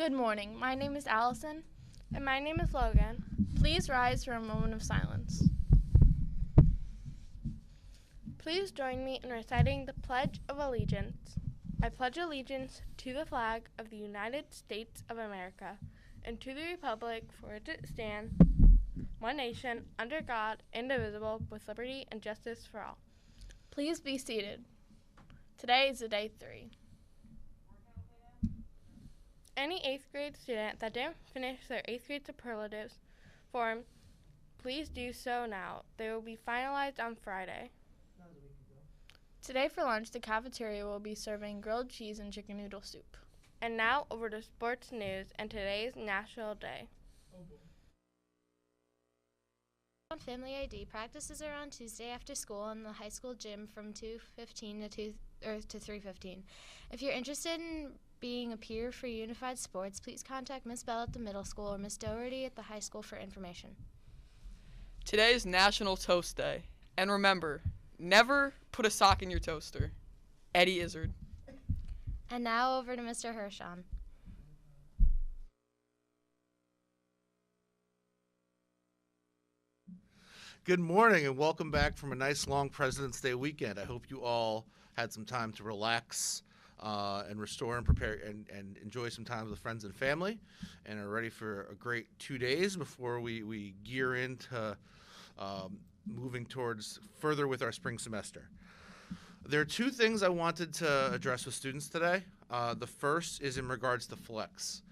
Good morning. My name is Allison. And my name is Logan. Please rise for a moment of silence. Please join me in reciting the Pledge of Allegiance. I pledge allegiance to the flag of the United States of America and to the republic for which it stands, one nation, under God, indivisible, with liberty and justice for all. Please be seated. Today is day 3. Any 8th grade student that didn't finish their 8th grade superlatives form, please do so now. They will be finalized on Friday. Today for lunch, the cafeteria will be serving grilled cheese and chicken noodle soup. And now over to sports news and today's National Day. On Family ID, practices are on Tuesday after school in the high school gym from 2:15 to 3:15. If you're interested in being a peer for Unified Sports, please contact Miss Bell at the middle school or Miss Doherty at the high school for information. Today is National Toast Day. And remember, never put a sock in your toaster. Eddie Izzard. And now over to Mr. Hirschon. Good morning and welcome back from a nice long President's Day weekend. I hope you all had some time to relax and restore and prepare and enjoy some time with friends and family and are ready for a great 2 days before we gear into moving towards further with our spring semester. There are 2 things I wanted to address with students today. The first is in regards to Flex.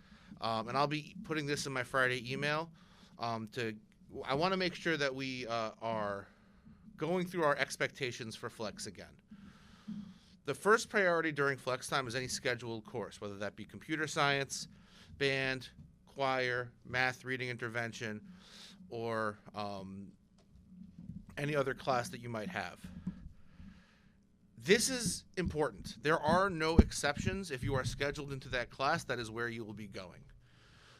And I'll be putting this in my Friday email. I want to make sure that we are going through our expectations for Flex again. The first priority during Flex time is any scheduled course, whether that be computer science, band, choir, math, reading intervention, or any other class that you might have. This is important. There are no exceptions. If you are scheduled into that class, that is where you will be going.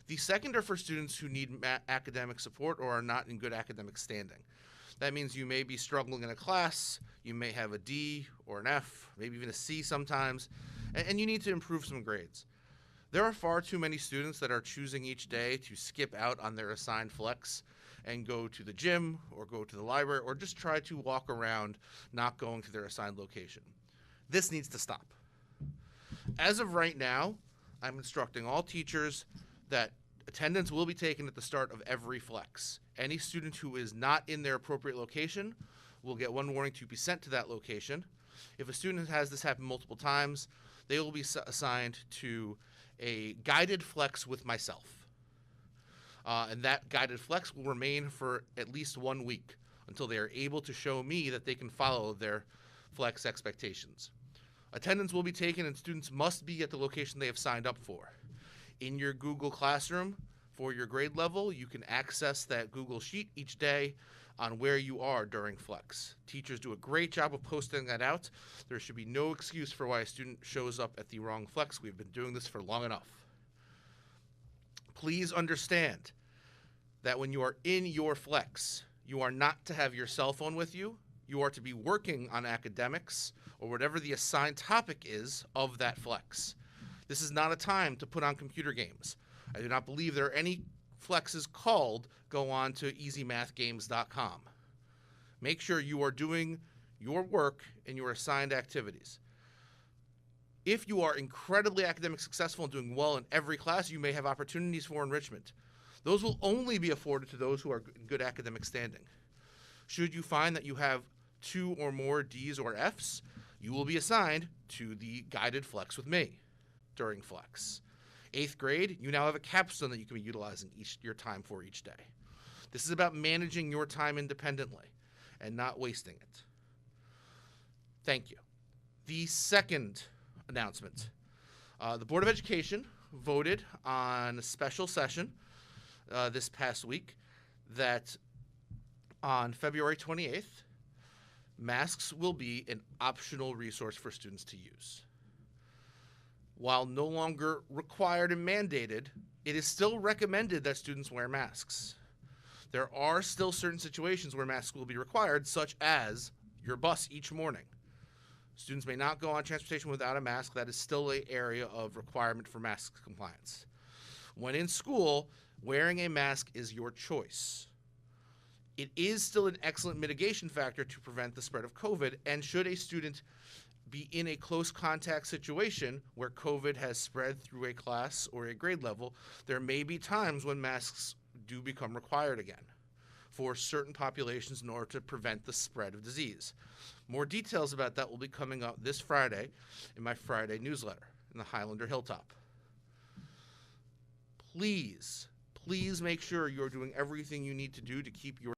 The second are for students who need academic support or are not in good academic standing. That means you may be struggling in a class, you may have a D or an F, maybe even a C sometimes, and you need to improve some grades. There are far too many students that are choosing each day to skip out on their assigned Flex and go to the gym or go to the library or just try to walk around not going to their assigned location. This needs to stop. As of right now, I'm instructing all teachers that attendance will be taken at the start of every Flex. Any student who is not in their appropriate location will get one warning to be sent to that location. If a student has this happen multiple times, they will be assigned to a guided Flex with myself. And that guided Flex will remain for at least 1 week until they are able to show me that they can follow their Flex expectations. Attendance will be taken and students must be at the location they have signed up for. In your Google Classroom for your grade level, you can access that Google Sheet each day on where you are during Flex. Teachers do a great job of posting that out. There should be no excuse for why a student shows up at the wrong Flex. We've been doing this for long enough. Please understand that when you are in your Flex, you are not to have your cell phone with you. You are to be working on academics or whatever the assigned topic is of that Flex. This is not a time to put on computer games. I do not believe there are any Flexes called go on to easymathgames.com. Make sure you are doing your work in your assigned activities. If you are incredibly academically successful and doing well in every class, you may have opportunities for enrichment. Those will only be afforded to those who are in good academic standing. Should you find that you have 2 or more D's or F's, you will be assigned to the guided Flex with me during Flex. 8th grade, you now have a capstone that you can be utilizing your time for each day. This is about managing your time independently and not wasting it. Thank you. The second announcement. The Board of Education voted on a special session this past week that on February 28th, masks will be an optional resource for students to use. While no longer required and mandated, it is still recommended that students wear masks. There are still certain situations where masks will be required, such as your bus each morning. Students may not go on transportation without a mask. That is still an area of requirement for mask compliance. When in school, wearing a mask is your choice. It is still an excellent mitigation factor to prevent the spread of COVID, and should a student be in a close contact situation where COVID has spread through a class or a grade level, there may be times when masks do become required again for certain populations in order to prevent the spread of disease. More details about that will be coming up this Friday in my Friday newsletter in the Highlander Hilltop. Please make sure you're doing everything you need to do to keep your